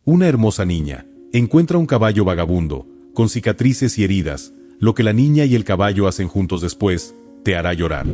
Una hermosa niña encuentra un caballo vagabundo, con cicatrices y heridas. Lo que la niña y el caballo hacen juntos después, te hará llorar.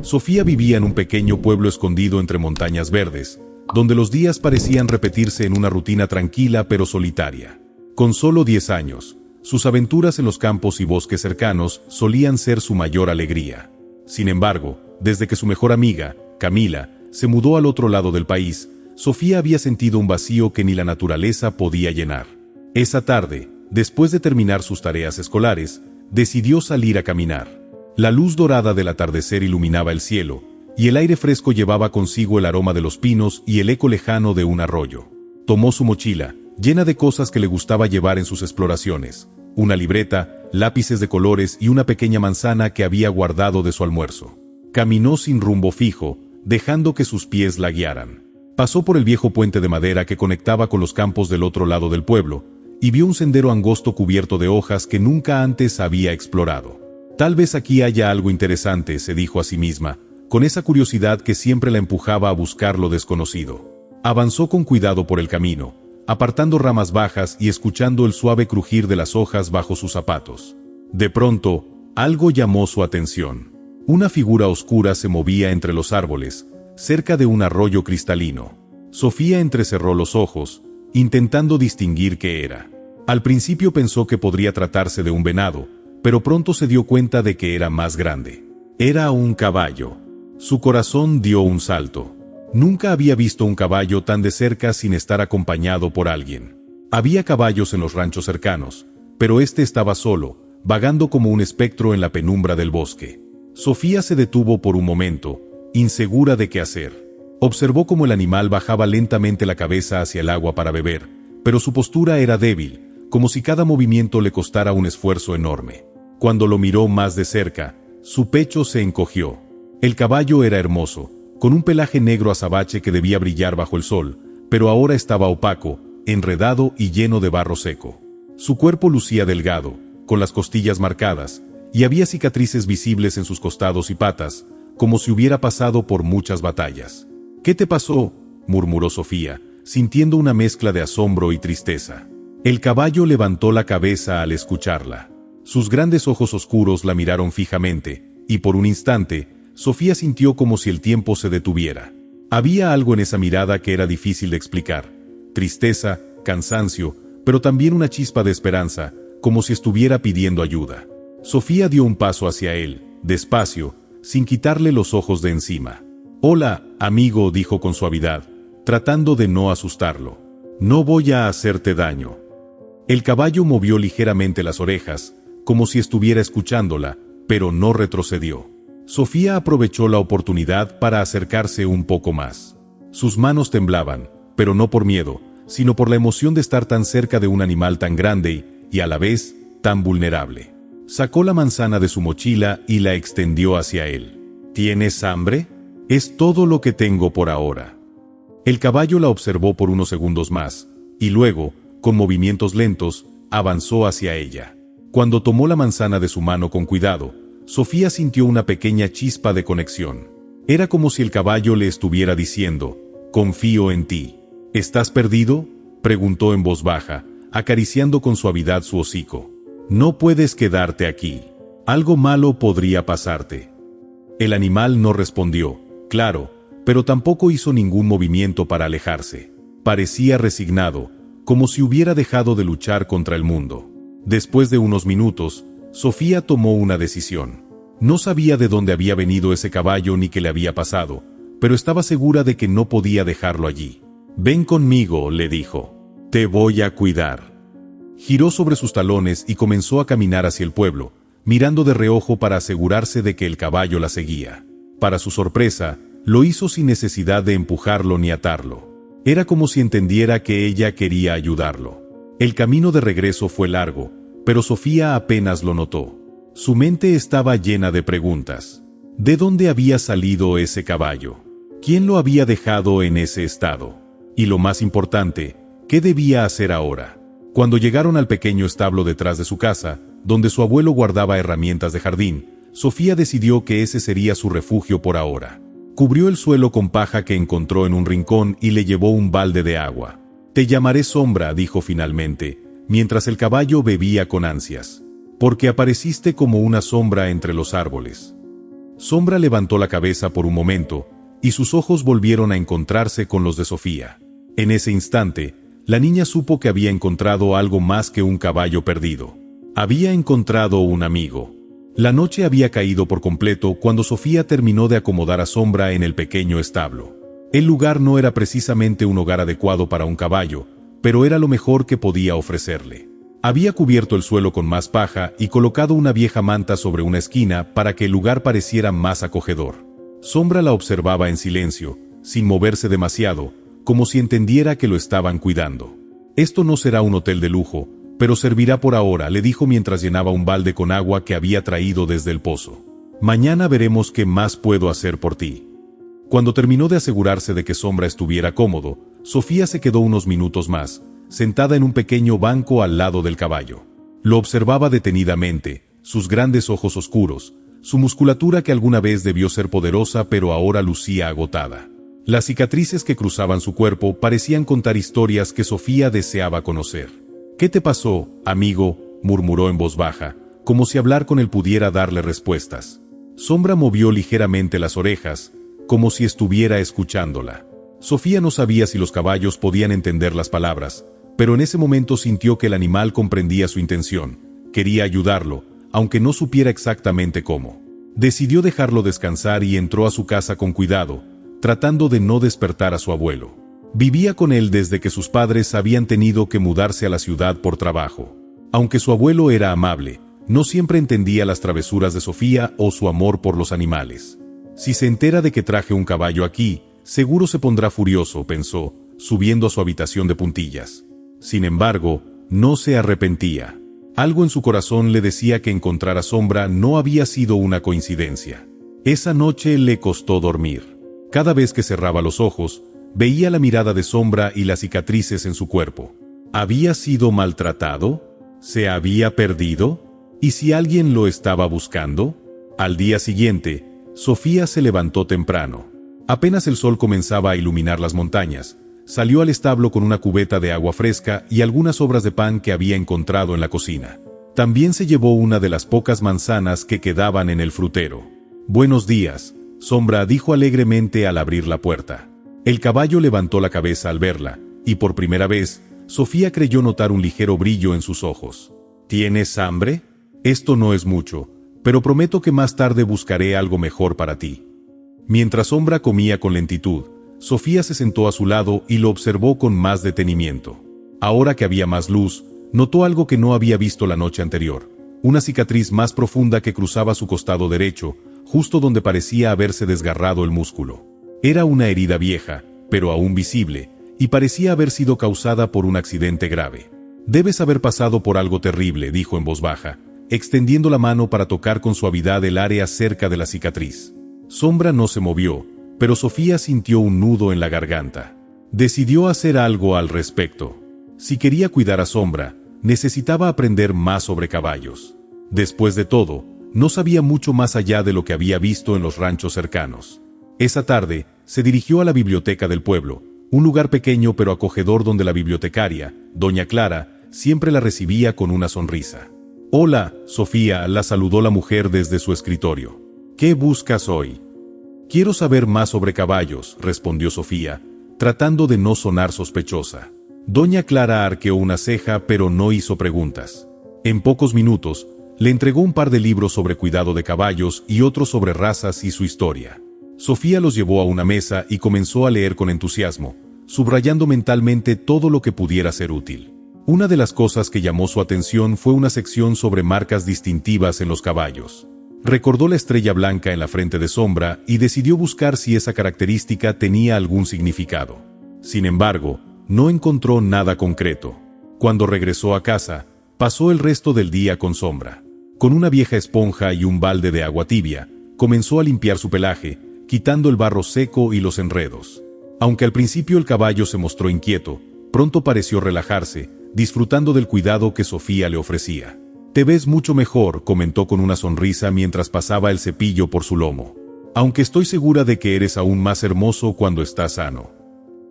Sofía vivía en un pequeño pueblo escondido entre montañas verdes, donde los días parecían repetirse en una rutina tranquila pero solitaria. Con solo 10 años, sus aventuras en los campos y bosques cercanos solían ser su mayor alegría. Sin embargo, desde que su mejor amiga, Camila, se mudó al otro lado del país, Sofía había sentido un vacío que ni la naturaleza podía llenar. Esa tarde, después de terminar sus tareas escolares, decidió salir a caminar. La luz dorada del atardecer iluminaba el cielo, y el aire fresco llevaba consigo el aroma de los pinos y el eco lejano de un arroyo. Tomó su mochila, llena de cosas que le gustaba llevar en sus exploraciones, una libreta, lápices de colores y una pequeña manzana que había guardado de su almuerzo. Caminó sin rumbo fijo, dejando que sus pies la guiaran. Pasó por el viejo puente de madera que conectaba con los campos del otro lado del pueblo, y vio un sendero angosto cubierto de hojas que nunca antes había explorado. Tal vez aquí haya algo interesante, se dijo a sí misma, con esa curiosidad que siempre la empujaba a buscar lo desconocido. Avanzó con cuidado por el camino, apartando ramas bajas y escuchando el suave crujir de las hojas bajo sus zapatos. De pronto, algo llamó su atención. Una figura oscura se movía entre los árboles, cerca de un arroyo cristalino. Sofía entrecerró los ojos, intentando distinguir qué era. Al principio pensó que podría tratarse de un venado, pero pronto se dio cuenta de que era más grande. Era un caballo. Su corazón dio un salto. Nunca había visto un caballo tan de cerca sin estar acompañado por alguien. Había caballos en los ranchos cercanos, pero este estaba solo, vagando como un espectro en la penumbra del bosque. Sofía se detuvo por un momento, insegura de qué hacer. Observó cómo el animal bajaba lentamente la cabeza hacia el agua para beber, pero su postura era débil, como si cada movimiento le costara un esfuerzo enorme. Cuando lo miró más de cerca, su pecho se encogió. El caballo era hermoso, con un pelaje negro azabache que debía brillar bajo el sol, pero ahora estaba opaco, enredado y lleno de barro seco. Su cuerpo lucía delgado, con las costillas marcadas, y había cicatrices visibles en sus costados y patas, como si hubiera pasado por muchas batallas. «¿Qué te pasó?», murmuró Sofía, sintiendo una mezcla de asombro y tristeza. El caballo levantó la cabeza al escucharla. Sus grandes ojos oscuros la miraron fijamente, y por un instante, Sofía sintió como si el tiempo se detuviera. Había algo en esa mirada que era difícil de explicar. Tristeza, cansancio, pero también una chispa de esperanza, como si estuviera pidiendo ayuda. Sofía dio un paso hacia él, despacio, sin quitarle los ojos de encima. «Hola, amigo», dijo con suavidad, tratando de no asustarlo. «No voy a hacerte daño». El caballo movió ligeramente las orejas, como si estuviera escuchándola, pero no retrocedió. Sofía aprovechó la oportunidad para acercarse un poco más. Sus manos temblaban, pero no por miedo, sino por la emoción de estar tan cerca de un animal tan grande y a la vez, tan vulnerable. Sacó la manzana de su mochila y la extendió hacia él. «¿Tienes hambre? Es todo lo que tengo por ahora». El caballo la observó por unos segundos más, y luego, con movimientos lentos, avanzó hacia ella. Cuando tomó la manzana de su mano con cuidado, Sofía sintió una pequeña chispa de conexión. Era como si el caballo le estuviera diciendo: «Confío en ti». «¿Estás perdido?», preguntó en voz baja, acariciando con suavidad su hocico. «No puedes quedarte aquí. Algo malo podría pasarte». El animal no respondió, claro, pero tampoco hizo ningún movimiento para alejarse. Parecía resignado, como si hubiera dejado de luchar contra el mundo. Después de unos minutos, Sofía tomó una decisión. No sabía de dónde había venido ese caballo ni qué le había pasado, pero estaba segura de que no podía dejarlo allí. «Ven conmigo», le dijo. «Te voy a cuidar». Giró sobre sus talones y comenzó a caminar hacia el pueblo, mirando de reojo para asegurarse de que el caballo la seguía. Para su sorpresa, lo hizo sin necesidad de empujarlo ni atarlo. Era como si entendiera que ella quería ayudarlo. El camino de regreso fue largo, pero Sofía apenas lo notó. Su mente estaba llena de preguntas. ¿De dónde había salido ese caballo? ¿Quién lo había dejado en ese estado? Y lo más importante, ¿qué debía hacer ahora? Cuando llegaron al pequeño establo detrás de su casa, donde su abuelo guardaba herramientas de jardín, Sofía decidió que ese sería su refugio por ahora. Cubrió el suelo con paja que encontró en un rincón y le llevó un balde de agua. Te llamaré Sombra, dijo finalmente, mientras el caballo bebía con ansias. Porque apareciste como una sombra entre los árboles. Sombra levantó la cabeza por un momento, y sus ojos volvieron a encontrarse con los de Sofía. En ese instante, la niña supo que había encontrado algo más que un caballo perdido. Había encontrado un amigo. La noche había caído por completo cuando Sofía terminó de acomodar a Sombra en el pequeño establo. El lugar no era precisamente un hogar adecuado para un caballo, pero era lo mejor que podía ofrecerle. Había cubierto el suelo con más paja y colocado una vieja manta sobre una esquina para que el lugar pareciera más acogedor. Sombra la observaba en silencio, sin moverse demasiado, como si entendiera que lo estaban cuidando. Esto no será un hotel de lujo, pero servirá por ahora, le dijo mientras llenaba un balde con agua que había traído desde el pozo. Mañana veremos qué más puedo hacer por ti. Cuando terminó de asegurarse de que Sombra estuviera cómodo, Sofía se quedó unos minutos más, sentada en un pequeño banco al lado del caballo. Lo observaba detenidamente, sus grandes ojos oscuros, su musculatura que alguna vez debió ser poderosa pero ahora lucía agotada. Las cicatrices que cruzaban su cuerpo parecían contar historias que Sofía deseaba conocer. «¿Qué te pasó, amigo?», murmuró en voz baja, como si hablar con él pudiera darle respuestas. Sombra movió ligeramente las orejas, como si estuviera escuchándola. Sofía no sabía si los caballos podían entender las palabras, pero en ese momento sintió que el animal comprendía su intención. Quería ayudarlo, aunque no supiera exactamente cómo. Decidió dejarlo descansar y entró a su casa con cuidado, tratando de no despertar a su abuelo. Vivía con él desde que sus padres habían tenido que mudarse a la ciudad por trabajo. Aunque su abuelo era amable, no siempre entendía las travesuras de Sofía o su amor por los animales. Si se entera de que traje un caballo aquí, seguro se pondrá furioso, pensó, subiendo a su habitación de puntillas. Sin embargo, no se arrepentía. Algo en su corazón le decía que encontrar a Sombra no había sido una coincidencia. Esa noche le costó dormir. Cada vez que cerraba los ojos, veía la mirada de Sombra y las cicatrices en su cuerpo. ¿Había sido maltratado? ¿Se había perdido? ¿Y si alguien lo estaba buscando? Al día siguiente, Sofía se levantó temprano. Apenas el sol comenzaba a iluminar las montañas, salió al establo con una cubeta de agua fresca y algunas sobras de pan que había encontrado en la cocina. También se llevó una de las pocas manzanas que quedaban en el frutero. «Buenos días», Sombra dijo alegremente al abrir la puerta. El caballo levantó la cabeza al verla, y por primera vez, Sofía creyó notar un ligero brillo en sus ojos. «¿Tienes hambre? Esto no es mucho, pero prometo que más tarde buscaré algo mejor para ti». Mientras Sombra comía con lentitud, Sofía se sentó a su lado y lo observó con más detenimiento. Ahora que había más luz, notó algo que no había visto la noche anterior, una cicatriz más profunda que cruzaba su costado derecho, justo donde parecía haberse desgarrado el músculo. Era una herida vieja, pero aún visible, y parecía haber sido causada por un accidente grave. «Debes haber pasado por algo terrible», dijo en voz baja, extendiendo la mano para tocar con suavidad el área cerca de la cicatriz. Sombra no se movió, pero Sofía sintió un nudo en la garganta. Decidió hacer algo al respecto. Si quería cuidar a Sombra, necesitaba aprender más sobre caballos. Después de todo, no sabía mucho más allá de lo que había visto en los ranchos cercanos. Esa tarde, se dirigió a la biblioteca del pueblo, un lugar pequeño pero acogedor donde la bibliotecaria, doña Clara, siempre la recibía con una sonrisa. «Hola, Sofía», la saludó la mujer desde su escritorio. «¿Qué buscas hoy?» «Quiero saber más sobre caballos», respondió Sofía, tratando de no sonar sospechosa. Doña Clara arqueó una ceja pero no hizo preguntas. En pocos minutos, le entregó un par de libros sobre cuidado de caballos y otros sobre razas y su historia. Sofía los llevó a una mesa y comenzó a leer con entusiasmo, subrayando mentalmente todo lo que pudiera ser útil. Una de las cosas que llamó su atención fue una sección sobre marcas distintivas en los caballos. Recordó la estrella blanca en la frente de Sombra y decidió buscar si esa característica tenía algún significado. Sin embargo, no encontró nada concreto. Cuando regresó a casa, pasó el resto del día con Sombra. Con una vieja esponja y un balde de agua tibia, comenzó a limpiar su pelaje, quitando el barro seco y los enredos. Aunque al principio el caballo se mostró inquieto, pronto pareció relajarse, disfrutando del cuidado que Sofía le ofrecía. «Te ves mucho mejor», comentó con una sonrisa mientras pasaba el cepillo por su lomo. «Aunque estoy segura de que eres aún más hermoso cuando estás sano».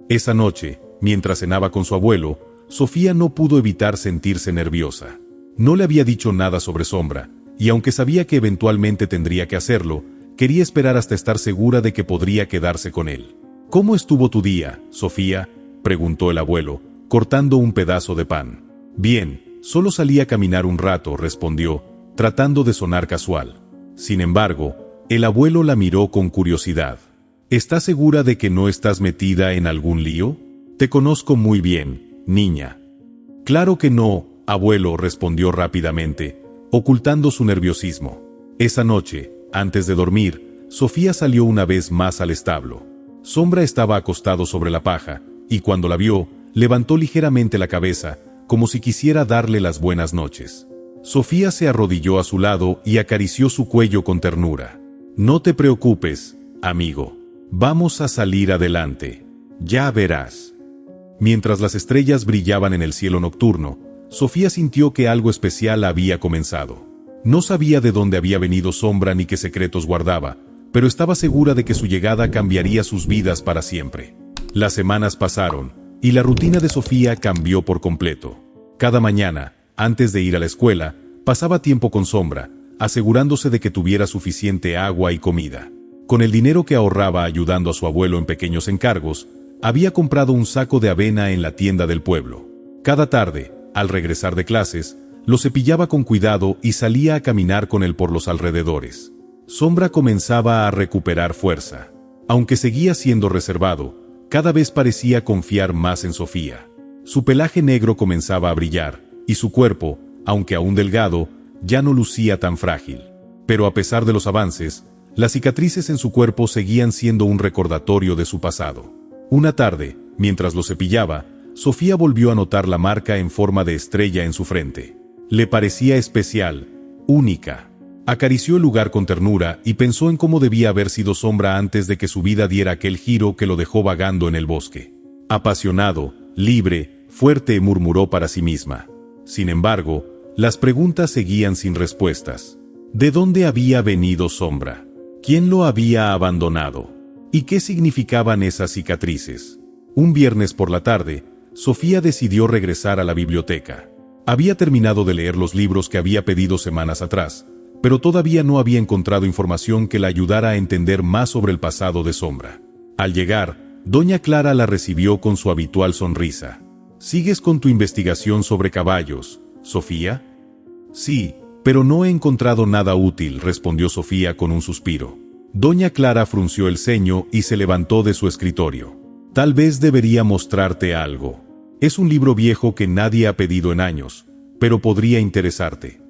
Esa noche, mientras cenaba con su abuelo, Sofía no pudo evitar sentirse nerviosa. No le había dicho nada sobre Sombra, y aunque sabía que eventualmente tendría que hacerlo, quería esperar hasta estar segura de que podría quedarse con él. «¿Cómo estuvo tu día, Sofía?», preguntó el abuelo, cortando un pedazo de pan. «Bien, solo salí a caminar un rato», respondió, tratando de sonar casual. Sin embargo, el abuelo la miró con curiosidad. «¿Estás segura de que no estás metida en algún lío? Te conozco muy bien, niña». «Claro que no, abuelo», respondió rápidamente, ocultando su nerviosismo. Esa noche, antes de dormir, Sofía salió una vez más al establo. Sombra estaba acostado sobre la paja, y cuando la vio, levantó ligeramente la cabeza, como si quisiera darle las buenas noches. Sofía se arrodilló a su lado y acarició su cuello con ternura. «No te preocupes, amigo. Vamos a salir adelante. Ya verás». Mientras las estrellas brillaban en el cielo nocturno, Sofía sintió que algo especial había comenzado. No sabía de dónde había venido Sombra ni qué secretos guardaba, pero estaba segura de que su llegada cambiaría sus vidas para siempre. Las semanas pasaron, y la rutina de Sofía cambió por completo. Cada mañana, antes de ir a la escuela, pasaba tiempo con Sombra, asegurándose de que tuviera suficiente agua y comida. Con el dinero que ahorraba ayudando a su abuelo en pequeños encargos, había comprado un saco de avena en la tienda del pueblo. Cada tarde, al regresar de clases, lo cepillaba con cuidado y salía a caminar con él por los alrededores. Sombra comenzaba a recuperar fuerza. Aunque seguía siendo reservado, cada vez parecía confiar más en Sofía. Su pelaje negro comenzaba a brillar, y su cuerpo, aunque aún delgado, ya no lucía tan frágil. Pero a pesar de los avances, las cicatrices en su cuerpo seguían siendo un recordatorio de su pasado. Una tarde, mientras lo cepillaba, Sofía volvió a notar la marca en forma de estrella en su frente. Le parecía especial, única. Acarició el lugar con ternura y pensó en cómo debía haber sido Sombra antes de que su vida diera aquel giro que lo dejó vagando en el bosque. Apasionado, libre, fuerte, murmuró para sí misma. Sin embargo, las preguntas seguían sin respuestas. ¿De dónde había venido Sombra? ¿Quién lo había abandonado? ¿Y qué significaban esas cicatrices? Un viernes por la tarde, Sofía decidió regresar a la biblioteca. Había terminado de leer los libros que había pedido semanas atrás, pero todavía no había encontrado información que la ayudara a entender más sobre el pasado de Sombra. Al llegar, doña Clara la recibió con su habitual sonrisa. ¿Sigues con tu investigación sobre caballos, Sofía? Sí, pero no he encontrado nada útil, respondió Sofía con un suspiro. Doña Clara frunció el ceño y se levantó de su escritorio. Tal vez debería mostrarte algo. Es un libro viejo que nadie ha pedido en años, pero podría interesarte.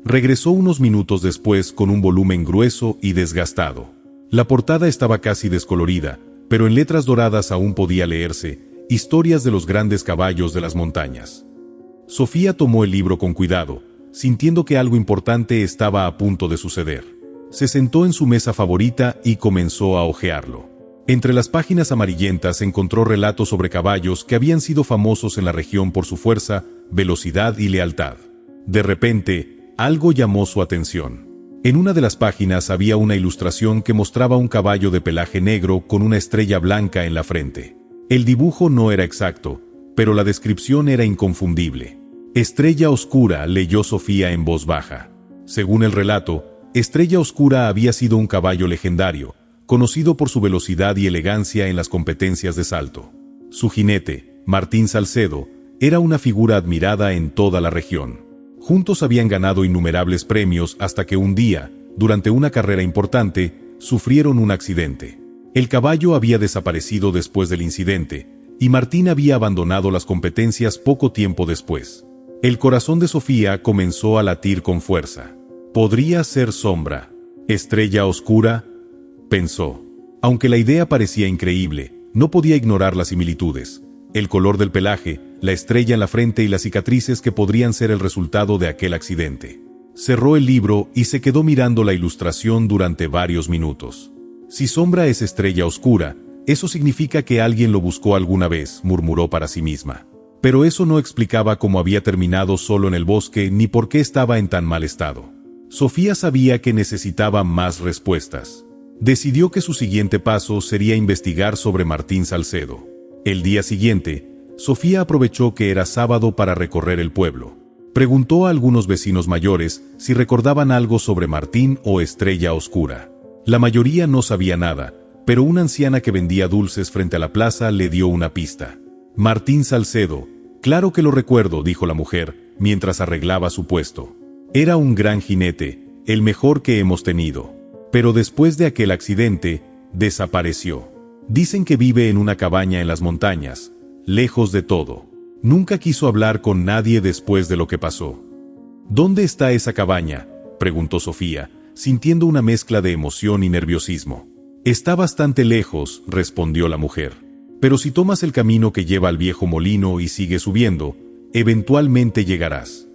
Regresó unos minutos después con un volumen grueso y desgastado. La portada estaba casi descolorida, pero en letras doradas aún podía leerse: Historias de los grandes caballos de las montañas. Sofía tomó el libro con cuidado, sintiendo que algo importante estaba a punto de suceder. Se sentó en su mesa favorita y comenzó a hojearlo. Entre las páginas amarillentas encontró relatos sobre caballos que habían sido famosos en la región por su fuerza, velocidad y lealtad. De repente, algo llamó su atención. En una de las páginas había una ilustración que mostraba un caballo de pelaje negro con una estrella blanca en la frente. El dibujo no era exacto, pero la descripción era inconfundible. Estrella Oscura, leyó Sofía en voz baja. Según el relato, Estrella Oscura había sido un caballo legendario, conocido por su velocidad y elegancia en las competencias de salto. Su jinete, Martín Salcedo, era una figura admirada en toda la región. Juntos habían ganado innumerables premios hasta que un día, durante una carrera importante, sufrieron un accidente. El caballo había desaparecido después del incidente, y Martín había abandonado las competencias poco tiempo después. El corazón de Sofía comenzó a latir con fuerza. Podría ser Sombra. Estrella Oscura, pensó. Aunque la idea parecía increíble, no podía ignorar las similitudes. El color del pelaje, la estrella en la frente y las cicatrices que podrían ser el resultado de aquel accidente. Cerró el libro y se quedó mirando la ilustración durante varios minutos. Si Sombra es Estrella Oscura, eso significa que alguien lo buscó alguna vez, murmuró para sí misma. Pero eso no explicaba cómo había terminado solo en el bosque ni por qué estaba en tan mal estado. Sofía sabía que necesitaba más respuestas. Decidió que su siguiente paso sería investigar sobre Martín Salcedo. El día siguiente, Sofía aprovechó que era sábado para recorrer el pueblo. Preguntó a algunos vecinos mayores si recordaban algo sobre Martín o Estrella Oscura. La mayoría no sabía nada, pero una anciana que vendía dulces frente a la plaza le dio una pista. Martín Salcedo. Claro que lo recuerdo, dijo la mujer, mientras arreglaba su puesto. Era un gran jinete, el mejor que hemos tenido. Pero después de aquel accidente, desapareció. Dicen que vive en una cabaña en las montañas, lejos de todo. Nunca quiso hablar con nadie después de lo que pasó. ¿Dónde está esa cabaña?, preguntó Sofía, sintiendo una mezcla de emoción y nerviosismo. Está bastante lejos, respondió la mujer. Pero si tomas el camino que lleva al viejo molino y sigues subiendo, eventualmente llegarás.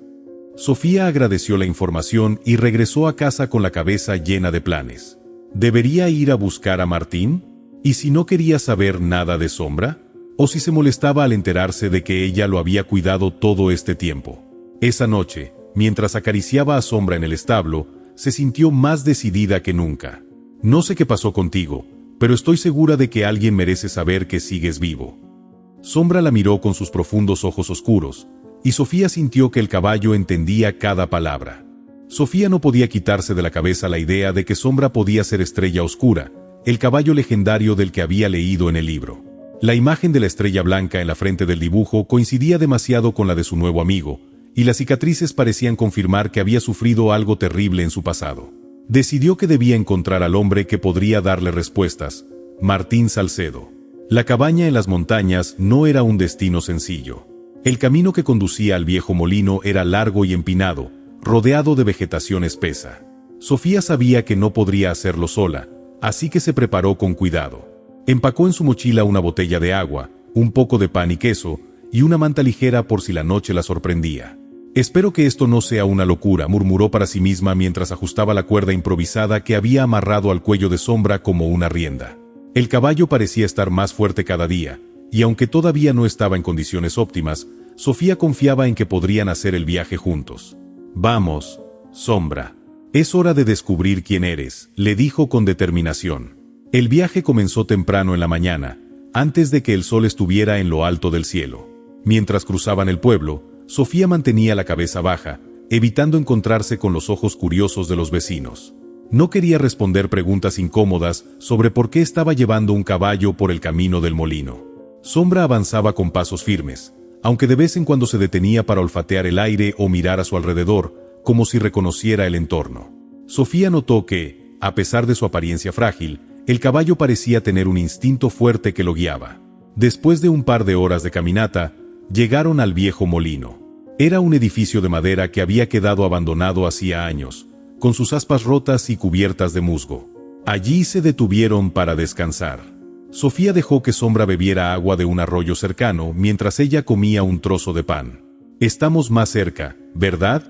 Sofía agradeció la información y regresó a casa con la cabeza llena de planes. ¿Debería ir a buscar a Martín? ¿Y si no quería saber nada de Sombra? ¿O si se molestaba al enterarse de que ella lo había cuidado todo este tiempo? Esa noche, mientras acariciaba a Sombra en el establo, se sintió más decidida que nunca. No sé qué pasó contigo, pero estoy segura de que alguien merece saber que sigues vivo. Sombra la miró con sus profundos ojos oscuros, y Sofía sintió que el caballo entendía cada palabra. Sofía no podía quitarse de la cabeza la idea de que Sombra podía ser Estrella Oscura, el caballo legendario del que había leído en el libro. La imagen de la estrella blanca en la frente del dibujo coincidía demasiado con la de su nuevo amigo, y las cicatrices parecían confirmar que había sufrido algo terrible en su pasado. Decidió que debía encontrar al hombre que podría darle respuestas, Martín Salcedo. La cabaña en las montañas no era un destino sencillo. El camino que conducía al viejo molino era largo y empinado, rodeado de vegetación espesa. Sofía sabía que no podría hacerlo sola, así que se preparó con cuidado. Empacó en su mochila una botella de agua, un poco de pan y queso, y una manta ligera por si la noche la sorprendía. «Espero que esto no sea una locura», murmuró para sí misma mientras ajustaba la cuerda improvisada que había amarrado al cuello de Sombra como una rienda. El caballo parecía estar más fuerte cada día, y aunque todavía no estaba en condiciones óptimas, Sofía confiaba en que podrían hacer el viaje juntos. «Vamos, Sombra. Es hora de descubrir quién eres», le dijo con determinación. El viaje comenzó temprano en la mañana, antes de que el sol estuviera en lo alto del cielo. Mientras cruzaban el pueblo, Sofía mantenía la cabeza baja, evitando encontrarse con los ojos curiosos de los vecinos. No quería responder preguntas incómodas sobre por qué estaba llevando un caballo por el camino del molino. Sombra avanzaba con pasos firmes, aunque de vez en cuando se detenía para olfatear el aire o mirar a su alrededor, como si reconociera el entorno. Sofía notó que, a pesar de su apariencia frágil, el caballo parecía tener un instinto fuerte que lo guiaba. Después de un par de horas de caminata, llegaron al viejo molino. Era un edificio de madera que había quedado abandonado hacía años, con sus aspas rotas y cubiertas de musgo. Allí se detuvieron para descansar. Sofía dejó que Sombra bebiera agua de un arroyo cercano mientras ella comía un trozo de pan. «Estamos más cerca, ¿verdad?»,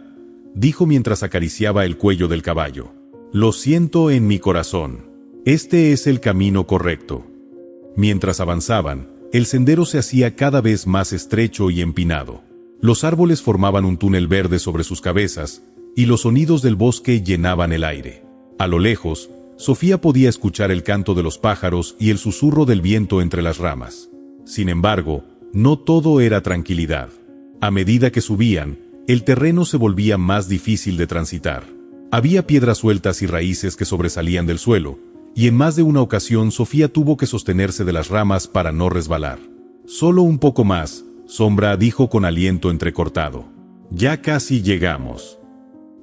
dijo mientras acariciaba el cuello del caballo. «Lo siento en mi corazón. Este es el camino correcto». Mientras avanzaban, el sendero se hacía cada vez más estrecho y empinado. Los árboles formaban un túnel verde sobre sus cabezas, y los sonidos del bosque llenaban el aire. A lo lejos, Sofía podía escuchar el canto de los pájaros y el susurro del viento entre las ramas. Sin embargo, no todo era tranquilidad. A medida que subían, el terreno se volvía más difícil de transitar. Había piedras sueltas y raíces que sobresalían del suelo, y en más de una ocasión Sofía tuvo que sostenerse de las ramas para no resbalar. «Solo un poco más», Sombra dijo con aliento entrecortado. «Ya casi llegamos».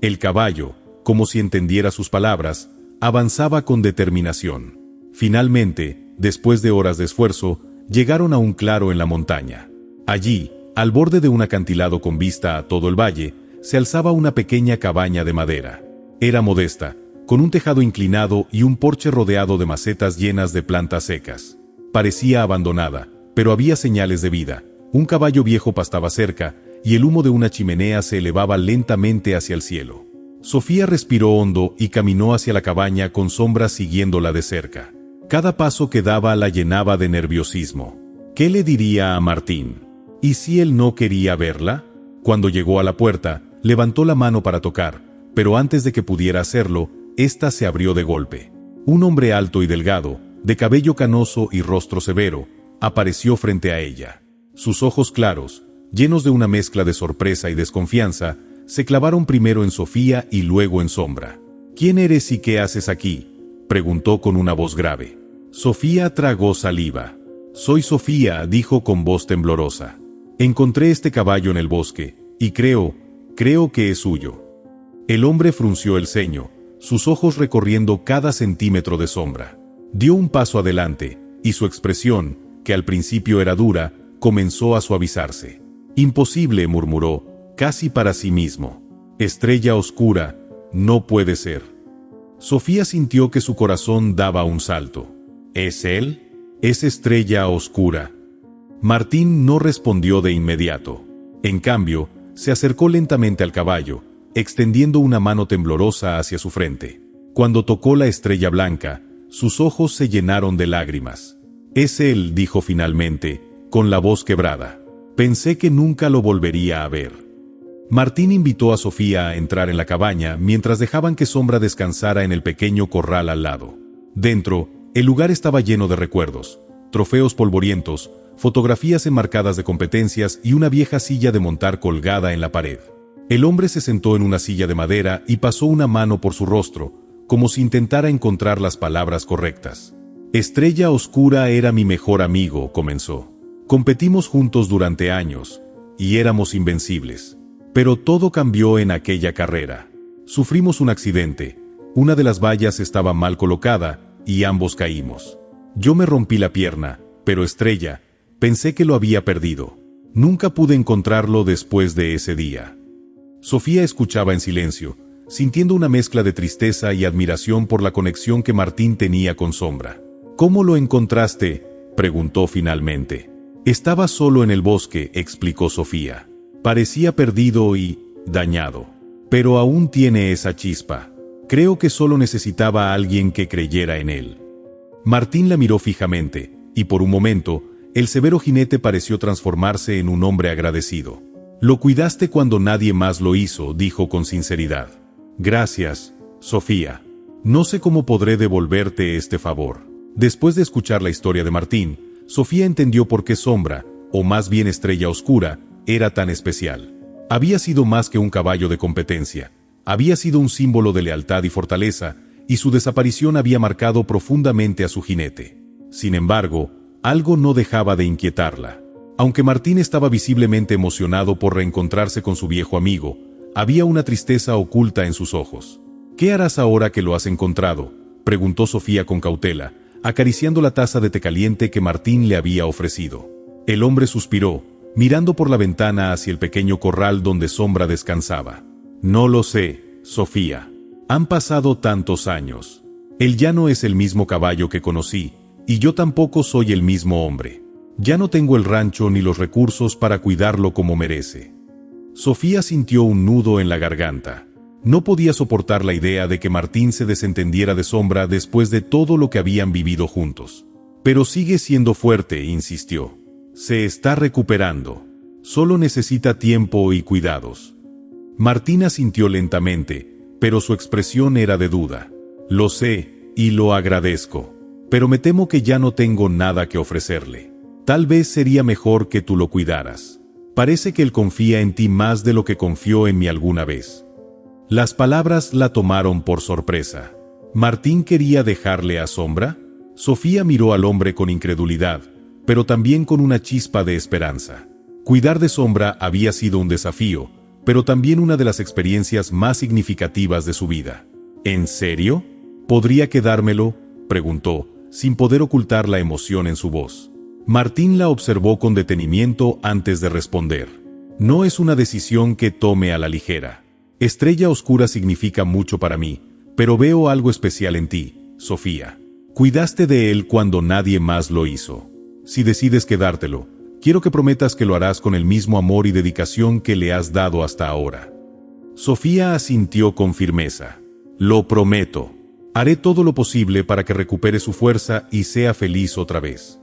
El caballo, como si entendiera sus palabras, avanzaba con determinación. Finalmente, después de horas de esfuerzo, llegaron a un claro en la montaña. Allí, al borde de un acantilado con vista a todo el valle, se alzaba una pequeña cabaña de madera. Era modesta, con un tejado inclinado y un porche rodeado de macetas llenas de plantas secas. Parecía abandonada, pero había señales de vida. Un caballo viejo pastaba cerca, y el humo de una chimenea se elevaba lentamente hacia el cielo. Sofía respiró hondo y caminó hacia la cabaña con Sombra siguiéndola de cerca. Cada paso que daba la llenaba de nerviosismo. ¿Qué le diría a Martín? ¿Y si él no quería verla? Cuando llegó a la puerta, levantó la mano para tocar, pero antes de que pudiera hacerlo, ésta se abrió de golpe. Un hombre alto y delgado, de cabello canoso y rostro severo, apareció frente a ella. Sus ojos claros, llenos de una mezcla de sorpresa y desconfianza, se clavaron primero en Sofía y luego en Sombra. «¿Quién eres y qué haces aquí?», preguntó con una voz grave. Sofía tragó saliva. «Soy Sofía», dijo con voz temblorosa. «Encontré este caballo en el bosque, y creo que es suyo». El hombre frunció el ceño, sus ojos recorriendo cada centímetro de Sombra. Dio un paso adelante, y su expresión, que al principio era dura, comenzó a suavizarse. «Imposible», murmuró, casi para sí mismo. «Estrella oscura, no puede ser». Sofía sintió que su corazón daba un salto. ¿Es él? ¿Es Estrella oscura? Martín no respondió de inmediato. En cambio, se acercó lentamente al caballo, extendiendo una mano temblorosa hacia su frente. Cuando tocó la estrella blanca, sus ojos se llenaron de lágrimas. «Es él», dijo finalmente, con la voz quebrada. «Pensé que nunca lo volvería a ver». Martín invitó a Sofía a entrar en la cabaña mientras dejaban que Sombra descansara en el pequeño corral al lado. Dentro, el lugar estaba lleno de recuerdos, trofeos polvorientos, fotografías enmarcadas de competencias y una vieja silla de montar colgada en la pared. El hombre se sentó en una silla de madera y pasó una mano por su rostro, como si intentara encontrar las palabras correctas. «Estrella oscura era mi mejor amigo», comenzó. «Competimos juntos durante años, y éramos invencibles. Pero todo cambió en aquella carrera. Sufrimos un accidente, una de las vallas estaba mal colocada, y ambos caímos. Yo me rompí la pierna, pero Estrella, pensé que lo había perdido. Nunca pude encontrarlo después de ese día». Sofía escuchaba en silencio, sintiendo una mezcla de tristeza y admiración por la conexión que Martín tenía con Sombra. «¿Cómo lo encontraste?», preguntó finalmente. «Estaba solo en el bosque», explicó Sofía. «Parecía perdido y dañado. Pero aún tiene esa chispa. Creo que solo necesitaba a alguien que creyera en él». Martín la miró fijamente, y por un momento, el severo jinete pareció transformarse en un hombre agradecido. «Lo cuidaste cuando nadie más lo hizo», dijo con sinceridad. «Gracias, Sofía. No sé cómo podré devolverte este favor». Después de escuchar la historia de Martín, Sofía entendió por qué Sombra, o más bien Estrella Oscura, era tan especial. Había sido más que un caballo de competencia. Había sido un símbolo de lealtad y fortaleza, y su desaparición había marcado profundamente a su jinete. Sin embargo, algo no dejaba de inquietarla. Aunque Martín estaba visiblemente emocionado por reencontrarse con su viejo amigo, había una tristeza oculta en sus ojos. «¿Qué harás ahora que lo has encontrado?», preguntó Sofía con cautela, acariciando la taza de té caliente que Martín le había ofrecido. El hombre suspiró, mirando por la ventana hacia el pequeño corral donde Sombra descansaba. «No lo sé, Sofía. Han pasado tantos años. Él ya no es el mismo caballo que conocí, y yo tampoco soy el mismo hombre. Ya no tengo el rancho ni los recursos para cuidarlo como merece». Sofía sintió un nudo en la garganta. No podía soportar la idea de que Martín se desentendiera de Sombra después de todo lo que habían vivido juntos. «Pero sigue siendo fuerte», insistió. «Se está recuperando. Solo necesita tiempo y cuidados». Martín asintió lentamente, pero su expresión era de duda. «Lo sé, y lo agradezco. Pero me temo que ya no tengo nada que ofrecerle. Tal vez sería mejor que tú lo cuidaras. Parece que él confía en ti más de lo que confió en mí alguna vez». Las palabras la tomaron por sorpresa. ¿Martín quería dejarle a Sombra? Sofía miró al hombre con incredulidad, pero también con una chispa de esperanza. Cuidar de Sombra había sido un desafío, pero también una de las experiencias más significativas de su vida. ¿En serio? ¿Podría quedármelo?, preguntó, sin poder ocultar la emoción en su voz. Martín la observó con detenimiento antes de responder. «No es una decisión que tome a la ligera. Estrella Oscura significa mucho para mí, pero veo algo especial en ti, Sofía. Cuidaste de él cuando nadie más lo hizo. Si decides quedártelo, quiero que prometas que lo harás con el mismo amor y dedicación que le has dado hasta ahora». Sofía asintió con firmeza. «Lo prometo. Haré todo lo posible para que recupere su fuerza y sea feliz otra vez».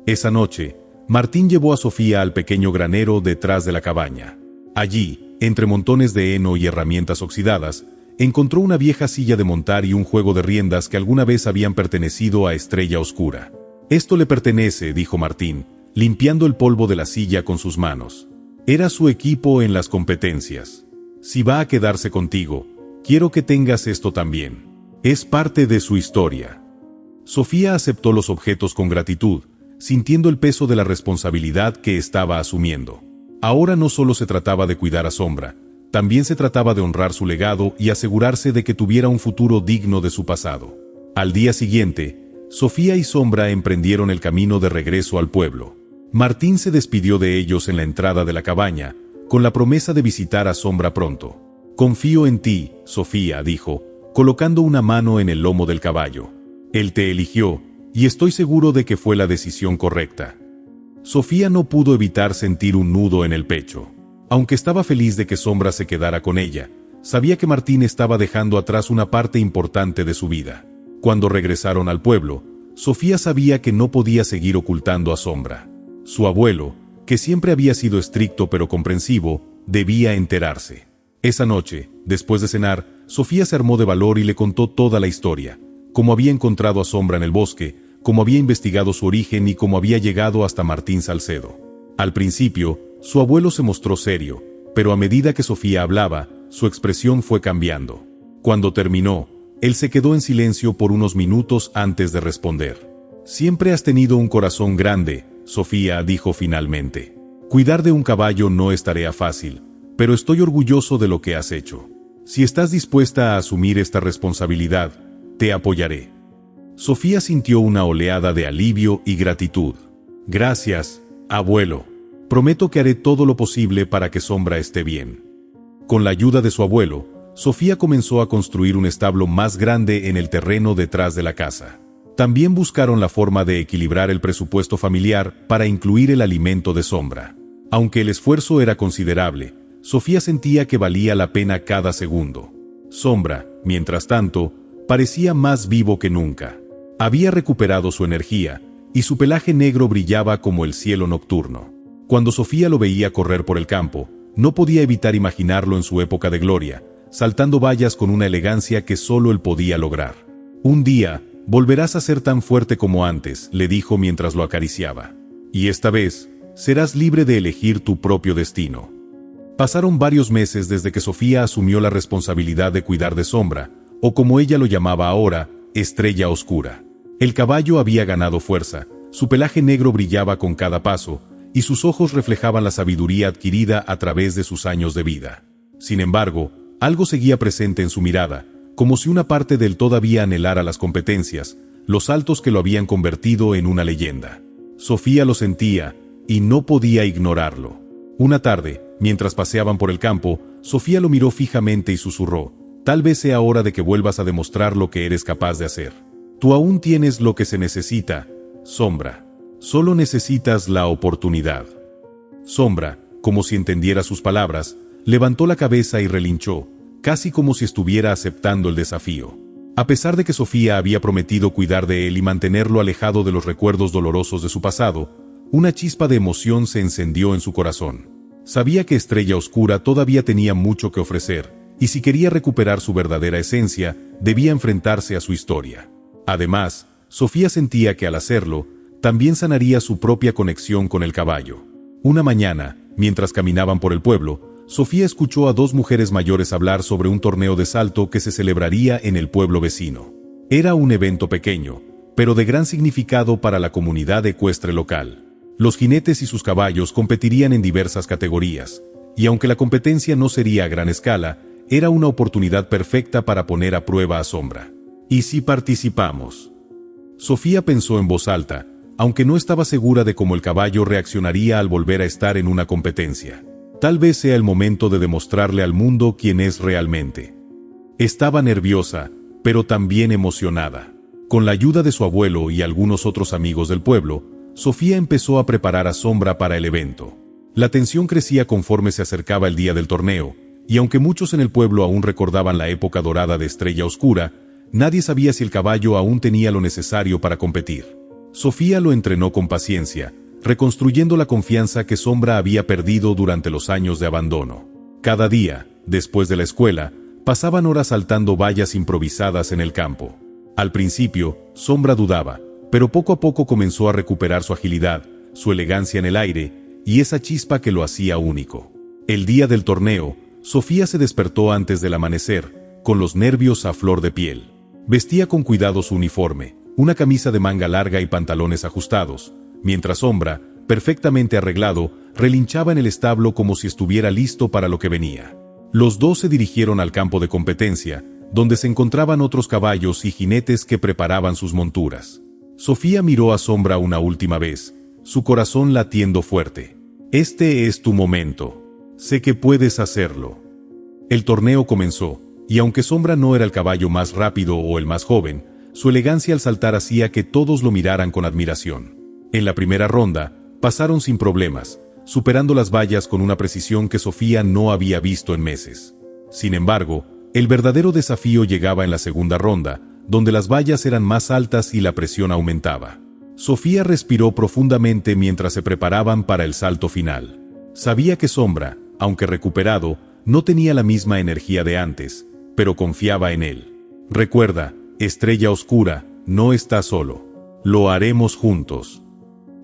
Esa noche, Martín llevó a Sofía al pequeño granero detrás de la cabaña. Allí, entre montones de heno y herramientas oxidadas, encontró una vieja silla de montar y un juego de riendas que alguna vez habían pertenecido a Estrella Oscura. Esto le pertenece, dijo Martín, limpiando el polvo de la silla con sus manos. Era su equipo en las competencias. Si va a quedarse contigo, quiero que tengas esto también. Es parte de su historia. Sofía aceptó los objetos con gratitud, sintiendo el peso de la responsabilidad que estaba asumiendo. Ahora no solo se trataba de cuidar a Sombra, también se trataba de honrar su legado y asegurarse de que tuviera un futuro digno de su pasado. Al día siguiente, Sofía y Sombra emprendieron el camino de regreso al pueblo. Martín se despidió de ellos en la entrada de la cabaña, con la promesa de visitar a Sombra pronto. «Confío en ti, Sofía», dijo, colocando una mano en el lomo del caballo. «Él te eligió, y estoy seguro de que fue la decisión correcta». Sofía no pudo evitar sentir un nudo en el pecho. Aunque estaba feliz de que Sombra se quedara con ella, sabía que Martín estaba dejando atrás una parte importante de su vida. Cuando regresaron al pueblo, Sofía sabía que no podía seguir ocultando a Sombra. Su abuelo, que siempre había sido estricto pero comprensivo, debía enterarse. Esa noche, después de cenar, Sofía se armó de valor y le contó toda la historia, cómo había encontrado a Sombra en el bosque, cómo había investigado su origen y cómo había llegado hasta Martín Salcedo. Al principio, su abuelo se mostró serio, pero a medida que Sofía hablaba, su expresión fue cambiando. Cuando terminó, él se quedó en silencio por unos minutos antes de responder. «Siempre has tenido un corazón grande», Sofía dijo finalmente. «Cuidar de un caballo no es tarea fácil, pero estoy orgulloso de lo que has hecho. Si estás dispuesta a asumir esta responsabilidad, te apoyaré». Sofía sintió una oleada de alivio y gratitud. «Gracias, abuelo. Prometo que haré todo lo posible para que Sombra esté bien». Con la ayuda de su abuelo, Sofía comenzó a construir un establo más grande en el terreno detrás de la casa. También buscaron la forma de equilibrar el presupuesto familiar para incluir el alimento de Sombra. Aunque el esfuerzo era considerable, Sofía sentía que valía la pena cada segundo. Sombra, mientras tanto, parecía más vivo que nunca. Había recuperado su energía, y su pelaje negro brillaba como el cielo nocturno. Cuando Sofía lo veía correr por el campo, no podía evitar imaginarlo en su época de gloria, saltando vallas con una elegancia que solo él podía lograr. «Un día, volverás a ser tan fuerte como antes», le dijo mientras lo acariciaba. «Y esta vez, serás libre de elegir tu propio destino». Pasaron varios meses desde que Sofía asumió la responsabilidad de cuidar de Sombra, o como ella lo llamaba ahora, Estrella Oscura. El caballo había ganado fuerza, su pelaje negro brillaba con cada paso, y sus ojos reflejaban la sabiduría adquirida a través de sus años de vida. Sin embargo, algo seguía presente en su mirada, como si una parte de él todavía anhelara las competencias, los saltos que lo habían convertido en una leyenda. Sofía lo sentía, y no podía ignorarlo. Una tarde, mientras paseaban por el campo, Sofía lo miró fijamente y susurró: «Tal vez sea hora de que vuelvas a demostrar lo que eres capaz de hacer. Tú aún tienes lo que se necesita, Sombra. Solo necesitas la oportunidad». Sombra, como si entendiera sus palabras, levantó la cabeza y relinchó, casi como si estuviera aceptando el desafío. A pesar de que Sofía había prometido cuidar de él y mantenerlo alejado de los recuerdos dolorosos de su pasado, una chispa de emoción se encendió en su corazón. Sabía que Estrella Oscura todavía tenía mucho que ofrecer, y si quería recuperar su verdadera esencia, debía enfrentarse a su historia. Además, Sofía sentía que al hacerlo, también sanaría su propia conexión con el caballo. Una mañana, mientras caminaban por el pueblo, Sofía escuchó a dos mujeres mayores hablar sobre un torneo de salto que se celebraría en el pueblo vecino. Era un evento pequeño, pero de gran significado para la comunidad ecuestre local. Los jinetes y sus caballos competirían en diversas categorías, y aunque la competencia no sería a gran escala, era una oportunidad perfecta para poner a prueba a Sombra. «¿Y si participamos?». Sofía pensó en voz alta, aunque no estaba segura de cómo el caballo reaccionaría al volver a estar en una competencia. Tal vez sea el momento de demostrarle al mundo quién es realmente. Estaba nerviosa, pero también emocionada. Con la ayuda de su abuelo y algunos otros amigos del pueblo, Sofía empezó a preparar a Sombra para el evento. La tensión crecía conforme se acercaba el día del torneo, y aunque muchos en el pueblo aún recordaban la época dorada de Estrella Oscura, nadie sabía si el caballo aún tenía lo necesario para competir. Sofía lo entrenó con paciencia, reconstruyendo la confianza que Sombra había perdido durante los años de abandono. Cada día, después de la escuela, pasaban horas saltando vallas improvisadas en el campo. Al principio, Sombra dudaba, pero poco a poco comenzó a recuperar su agilidad, su elegancia en el aire, y esa chispa que lo hacía único. El día del torneo, Sofía se despertó antes del amanecer, con los nervios a flor de piel. Vestía con cuidado su uniforme, una camisa de manga larga y pantalones ajustados, mientras Sombra, perfectamente arreglado, relinchaba en el establo como si estuviera listo para lo que venía. Los dos se dirigieron al campo de competencia, donde se encontraban otros caballos y jinetes que preparaban sus monturas. Sofía miró a Sombra una última vez, su corazón latiendo fuerte. Este es tu momento. Sé que puedes hacerlo. El torneo comenzó, y aunque Sombra no era el caballo más rápido o el más joven, su elegancia al saltar hacía que todos lo miraran con admiración. En la primera ronda, pasaron sin problemas, superando las vallas con una precisión que Sofía no había visto en meses. Sin embargo, el verdadero desafío llegaba en la segunda ronda, donde las vallas eran más altas y la presión aumentaba. Sofía respiró profundamente mientras se preparaban para el salto final. Sabía que Sombra, aunque recuperado, no tenía la misma energía de antes, pero confiaba en él. Recuerda, Estrella Oscura, no estás solo. Lo haremos juntos.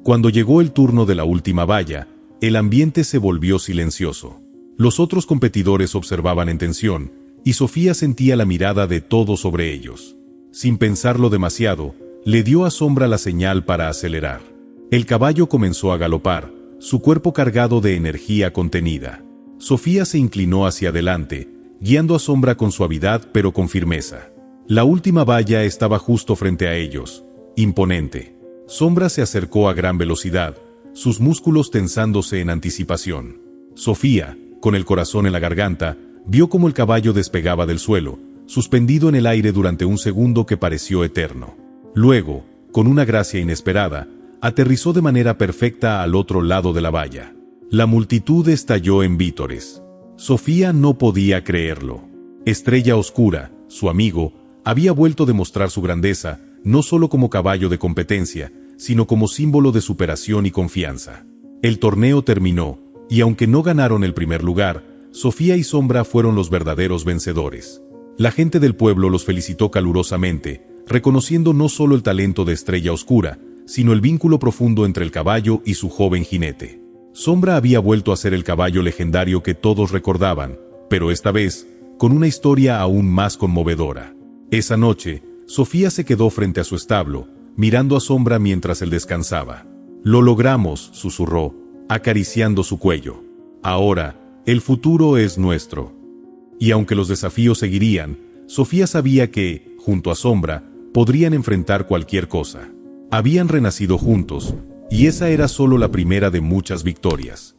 Cuando llegó el turno de la última valla, el ambiente se volvió silencioso. Los otros competidores observaban en tensión, y Sofía sentía la mirada de todos sobre ellos. Sin pensarlo demasiado, le dio a Sombra la señal para acelerar. El caballo comenzó a galopar, su cuerpo cargado de energía contenida. Sofía se inclinó hacia adelante, guiando a Sombra con suavidad pero con firmeza. La última valla estaba justo frente a ellos, imponente. Sombra se acercó a gran velocidad, sus músculos tensándose en anticipación. Sofía, con el corazón en la garganta, vio cómo el caballo despegaba del suelo, suspendido en el aire durante un segundo que pareció eterno. Luego, con una gracia inesperada, aterrizó de manera perfecta al otro lado de la valla. La multitud estalló en vítores. Sofía no podía creerlo. Estrella Oscura, su amigo, había vuelto a demostrar su grandeza, no solo como caballo de competencia, sino como símbolo de superación y confianza. El torneo terminó, y aunque no ganaron el primer lugar, Sofía y Sombra fueron los verdaderos vencedores. La gente del pueblo los felicitó calurosamente, reconociendo no solo el talento de Estrella Oscura, sino el vínculo profundo entre el caballo y su joven jinete. Sombra había vuelto a ser el caballo legendario que todos recordaban, pero esta vez, con una historia aún más conmovedora. Esa noche, Sofía se quedó frente a su establo, mirando a Sombra mientras él descansaba. «Lo logramos», susurró, acariciando su cuello. «Ahora, el futuro es nuestro». Y aunque los desafíos seguirían, Sofía sabía que, junto a Sombra, podrían enfrentar cualquier cosa. Habían renacido juntos, y esa era solo la primera de muchas victorias.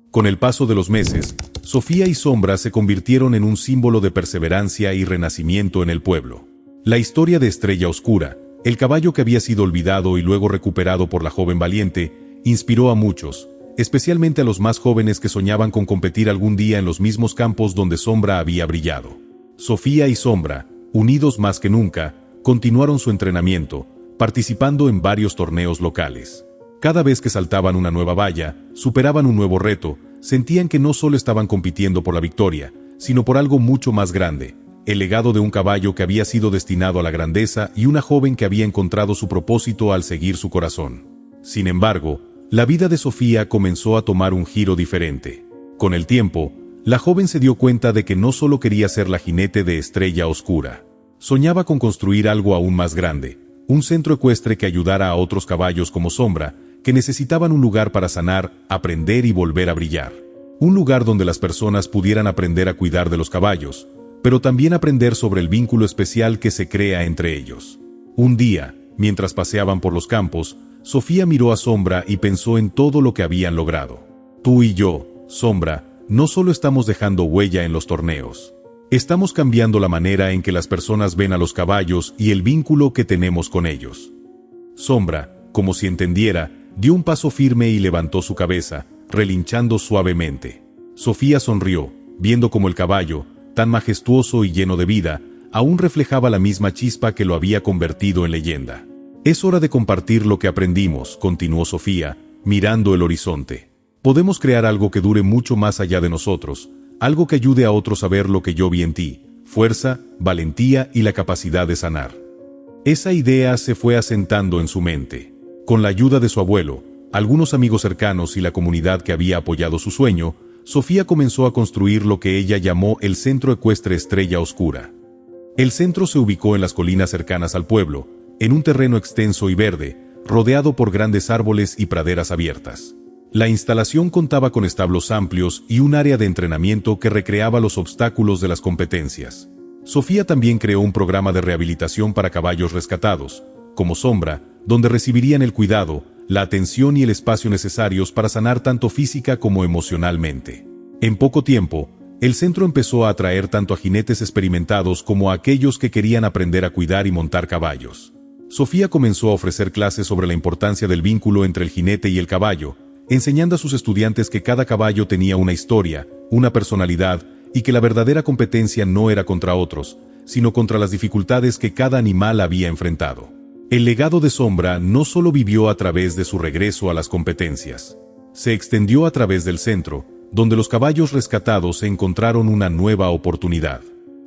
Con el paso de los meses, Sofía y Sombra se convirtieron en un símbolo de perseverancia y renacimiento en el pueblo. La historia de Estrella Oscura, el caballo que había sido olvidado y luego recuperado por la joven valiente, inspiró a muchos, especialmente a los más jóvenes que soñaban con competir algún día en los mismos campos donde Sombra había brillado. Sofía y Sombra, unidos más que nunca, continuaron su entrenamiento, participando en varios torneos locales. Cada vez que saltaban una nueva valla, superaban un nuevo reto, sentían que no solo estaban compitiendo por la victoria, sino por algo mucho más grande, el legado de un caballo que había sido destinado a la grandeza y una joven que había encontrado su propósito al seguir su corazón. Sin embargo, la vida de Sofía comenzó a tomar un giro diferente. Con el tiempo, la joven se dio cuenta de que no solo quería ser la jinete de Estrella Oscura. Soñaba con construir algo aún más grande, un centro ecuestre que ayudara a otros caballos como Sombra, que necesitaban un lugar para sanar, aprender y volver a brillar. Un lugar donde las personas pudieran aprender a cuidar de los caballos, pero también aprender sobre el vínculo especial que se crea entre ellos. Un día, mientras paseaban por los campos, Sofía miró a Sombra y pensó en todo lo que habían logrado. Tú y yo, Sombra, no solo estamos dejando huella en los torneos. Estamos cambiando la manera en que las personas ven a los caballos y el vínculo que tenemos con ellos. Sombra, como si entendiera, dio un paso firme y levantó su cabeza, relinchando suavemente. Sofía sonrió, viendo cómo el caballo, tan majestuoso y lleno de vida, aún reflejaba la misma chispa que lo había convertido en leyenda. «Es hora de compartir lo que aprendimos», continuó Sofía, mirando el horizonte. «Podemos crear algo que dure mucho más allá de nosotros, algo que ayude a otros a ver lo que yo vi en ti, fuerza, valentía y la capacidad de sanar». Esa idea se fue asentando en su mente. Con la ayuda de su abuelo, algunos amigos cercanos y la comunidad que había apoyado su sueño, Sofía comenzó a construir lo que ella llamó el Centro Ecuestre Estrella Oscura. El centro se ubicó en las colinas cercanas al pueblo, en un terreno extenso y verde, rodeado por grandes árboles y praderas abiertas. La instalación contaba con establos amplios y un área de entrenamiento que recreaba los obstáculos de las competencias. Sofía también creó un programa de rehabilitación para caballos rescatados, como Sombra, donde recibirían el cuidado, la atención y el espacio necesarios para sanar tanto física como emocionalmente. En poco tiempo, el centro empezó a atraer tanto a jinetes experimentados como a aquellos que querían aprender a cuidar y montar caballos. Sofía comenzó a ofrecer clases sobre la importancia del vínculo entre el jinete y el caballo, enseñando a sus estudiantes que cada caballo tenía una historia, una personalidad, y que la verdadera competencia no era contra otros, sino contra las dificultades que cada animal había enfrentado. El legado de Sombra no solo vivió a través de su regreso a las competencias. Se extendió a través del centro, donde los caballos rescatados encontraron una nueva oportunidad.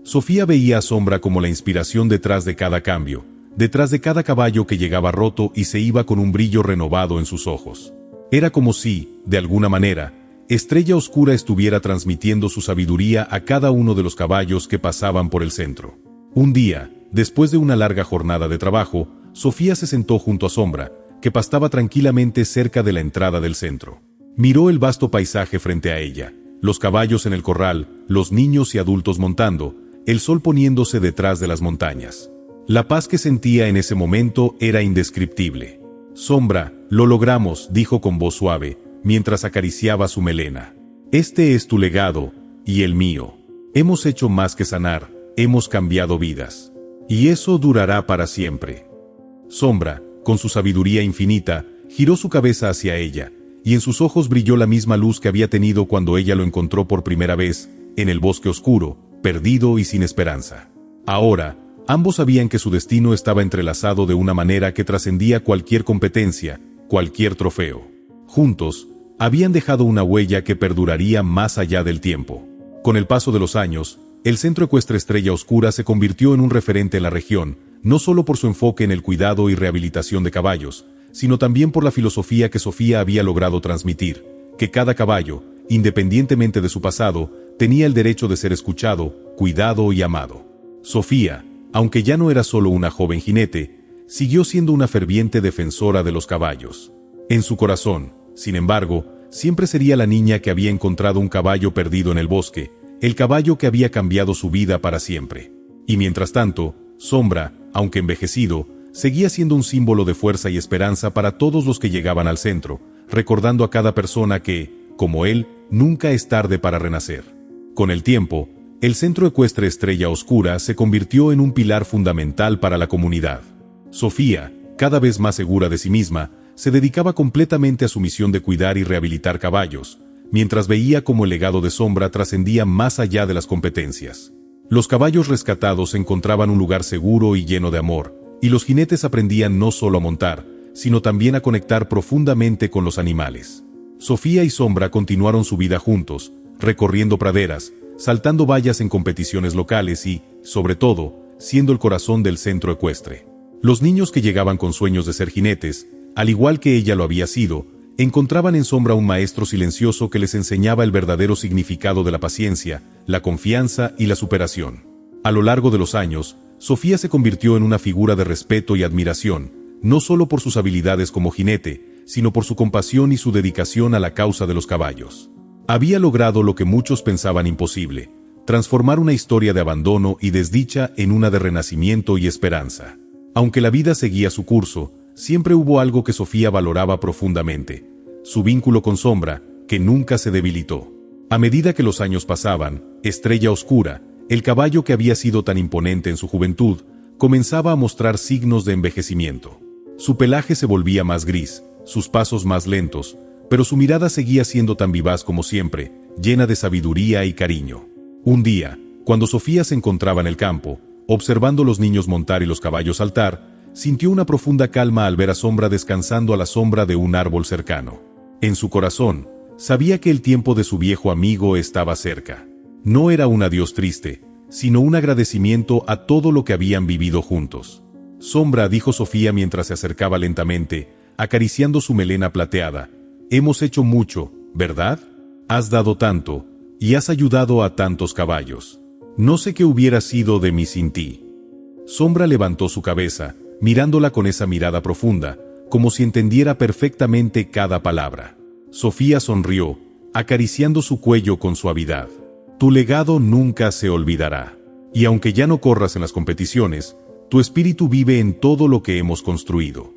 Sofía veía a Sombra como la inspiración detrás de cada cambio, detrás de cada caballo que llegaba roto y se iba con un brillo renovado en sus ojos. Era como si, de alguna manera, Estrella Oscura estuviera transmitiendo su sabiduría a cada uno de los caballos que pasaban por el centro. Un día, después de una larga jornada de trabajo, Sofía se sentó junto a Sombra, que pastaba tranquilamente cerca de la entrada del centro. Miró el vasto paisaje frente a ella, los caballos en el corral, los niños y adultos montando, el sol poniéndose detrás de las montañas. La paz que sentía en ese momento era indescriptible. Sombra, lo logramos, dijo con voz suave, mientras acariciaba su melena. Este es tu legado, y el mío. Hemos hecho más que sanar, hemos cambiado vidas. Y eso durará para siempre. Sombra, con su sabiduría infinita, giró su cabeza hacia ella, y en sus ojos brilló la misma luz que había tenido cuando ella lo encontró por primera vez, en el bosque oscuro, perdido y sin esperanza. Ahora, ambos sabían que su destino estaba entrelazado de una manera que trascendía cualquier competencia, cualquier trofeo. Juntos, habían dejado una huella que perduraría más allá del tiempo. Con el paso de los años, el Centro Ecuestre Estrella Oscura se convirtió en un referente en la región, no solo por su enfoque en el cuidado y rehabilitación de caballos, sino también por la filosofía que Sofía había logrado transmitir, que cada caballo, independientemente de su pasado, tenía el derecho de ser escuchado, cuidado y amado. Sofía, aunque ya no era solo una joven jinete, siguió siendo una ferviente defensora de los caballos. En su corazón, sin embargo, siempre sería la niña que había encontrado un caballo perdido en el bosque, el caballo que había cambiado su vida para siempre. Y mientras tanto, Sombra, aunque envejecido, seguía siendo un símbolo de fuerza y esperanza para todos los que llegaban al centro, recordando a cada persona que, como él, nunca es tarde para renacer. Con el tiempo, el Centro Ecuestre Estrella Oscura se convirtió en un pilar fundamental para la comunidad. Sofía, cada vez más segura de sí misma, se dedicaba completamente a su misión de cuidar y rehabilitar caballos, mientras veía cómo el legado de Sombra trascendía más allá de las competencias. Los caballos rescatados encontraban un lugar seguro y lleno de amor, y los jinetes aprendían no solo a montar, sino también a conectar profundamente con los animales. Sofía y Sombra continuaron su vida juntos, recorriendo praderas, saltando vallas en competiciones locales y, sobre todo, siendo el corazón del centro ecuestre. Los niños que llegaban con sueños de ser jinetes, al igual que ella lo había sido, encontraban en Sombra un maestro silencioso que les enseñaba el verdadero significado de la paciencia, la confianza y la superación. A lo largo de los años, Sofía se convirtió en una figura de respeto y admiración, no solo por sus habilidades como jinete, sino por su compasión y su dedicación a la causa de los caballos. Había logrado lo que muchos pensaban imposible, transformar una historia de abandono y desdicha en una de renacimiento y esperanza. Aunque la vida seguía su curso, siempre hubo algo que Sofía valoraba profundamente: su vínculo con Sombra, que nunca se debilitó. A medida que los años pasaban, Estrella Oscura, el caballo que había sido tan imponente en su juventud, comenzaba a mostrar signos de envejecimiento. Su pelaje se volvía más gris, sus pasos más lentos, pero su mirada seguía siendo tan vivaz como siempre, llena de sabiduría y cariño. Un día, cuando Sofía se encontraba en el campo, observando a los niños montar y los caballos saltar, sintió una profunda calma al ver a Sombra descansando a la sombra de un árbol cercano. En su corazón, sabía que el tiempo de su viejo amigo estaba cerca. No era un adiós triste, sino un agradecimiento a todo lo que habían vivido juntos. Sombra, dijo Sofía mientras se acercaba lentamente, acariciando su melena plateada. Hemos hecho mucho, ¿verdad? Has dado tanto, y has ayudado a tantos caballos. No sé qué hubiera sido de mí sin ti. Sombra levantó su cabeza, mirándola con esa mirada profunda, como si entendiera perfectamente cada palabra. Sofía sonrió, acariciando su cuello con suavidad. Tu legado nunca se olvidará. Y aunque ya no corras en las competiciones, tu espíritu vive en todo lo que hemos construido.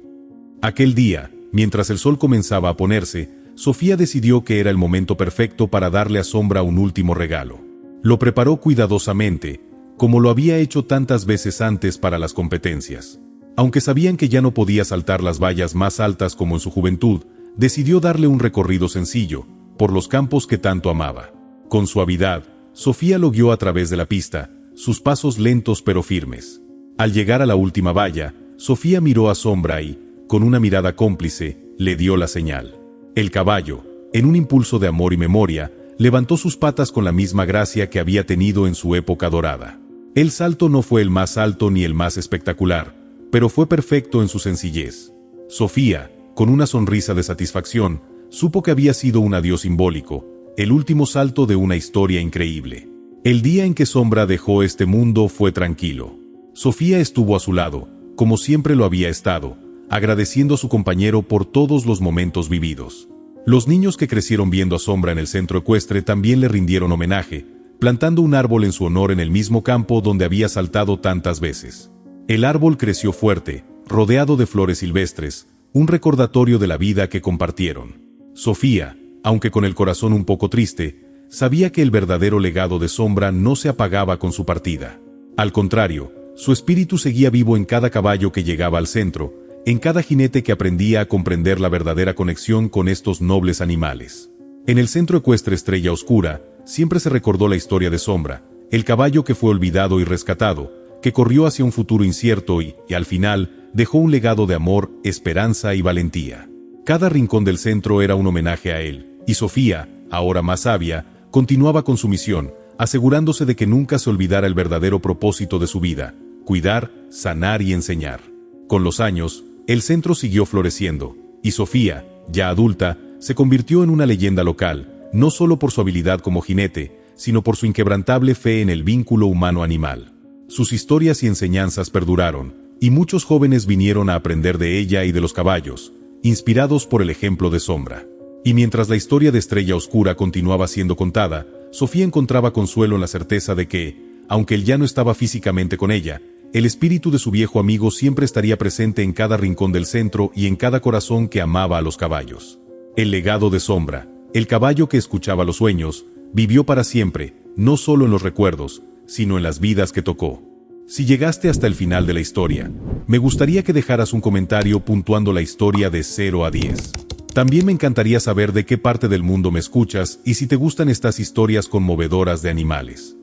Aquel día, mientras el sol comenzaba a ponerse, Sofía decidió que era el momento perfecto para darle a Sombra un último regalo. Lo preparó cuidadosamente, como lo había hecho tantas veces antes para las competencias. Aunque sabían que ya no podía saltar las vallas más altas como en su juventud, decidió darle un recorrido sencillo, por los campos que tanto amaba. Con suavidad, Sofía lo guió a través de la pista, sus pasos lentos pero firmes. Al llegar a la última valla, Sofía miró a Sombra y, con una mirada cómplice, le dio la señal. El caballo, en un impulso de amor y memoria, levantó sus patas con la misma gracia que había tenido en su época dorada. El salto no fue el más alto ni el más espectacular, pero fue perfecto en su sencillez. Sofía, con una sonrisa de satisfacción, supo que había sido un adiós simbólico, el último salto de una historia increíble. El día en que Sombra dejó este mundo fue tranquilo. Sofía estuvo a su lado, como siempre lo había estado, agradeciendo a su compañero por todos los momentos vividos. Los niños que crecieron viendo a Sombra en el centro ecuestre también le rindieron homenaje, plantando un árbol en su honor en el mismo campo donde había saltado tantas veces. El árbol creció fuerte, rodeado de flores silvestres, un recordatorio de la vida que compartieron. Sofía, aunque con el corazón un poco triste, sabía que el verdadero legado de Sombra no se apagaba con su partida. Al contrario, su espíritu seguía vivo en cada caballo que llegaba al centro, en cada jinete que aprendía a comprender la verdadera conexión con estos nobles animales. En el centro ecuestre Estrella Oscura, siempre se recordó la historia de Sombra, el caballo que fue olvidado y rescatado, que corrió hacia un futuro incierto y, al final, dejó un legado de amor, esperanza y valentía. Cada rincón del centro era un homenaje a él, y Sofía, ahora más sabia, continuaba con su misión, asegurándose de que nunca se olvidara el verdadero propósito de su vida: cuidar, sanar y enseñar. Con los años, el centro siguió floreciendo, y Sofía, ya adulta, se convirtió en una leyenda local, no solo por su habilidad como jinete, sino por su inquebrantable fe en el vínculo humano-animal. Sus historias y enseñanzas perduraron, y muchos jóvenes vinieron a aprender de ella y de los caballos, inspirados por el ejemplo de Sombra. Y mientras la historia de Estrella Oscura continuaba siendo contada, Sofía encontraba consuelo en la certeza de que, aunque él ya no estaba físicamente con ella, el espíritu de su viejo amigo siempre estaría presente en cada rincón del centro y en cada corazón que amaba a los caballos. El legado de Sombra, el caballo que escuchaba los sueños, vivió para siempre, no solo en los recuerdos, sino en las vidas que tocó. Si llegaste hasta el final de la historia, me gustaría que dejaras un comentario puntuando la historia de 0 a 10. También me encantaría saber de qué parte del mundo me escuchas y si te gustan estas historias conmovedoras de animales.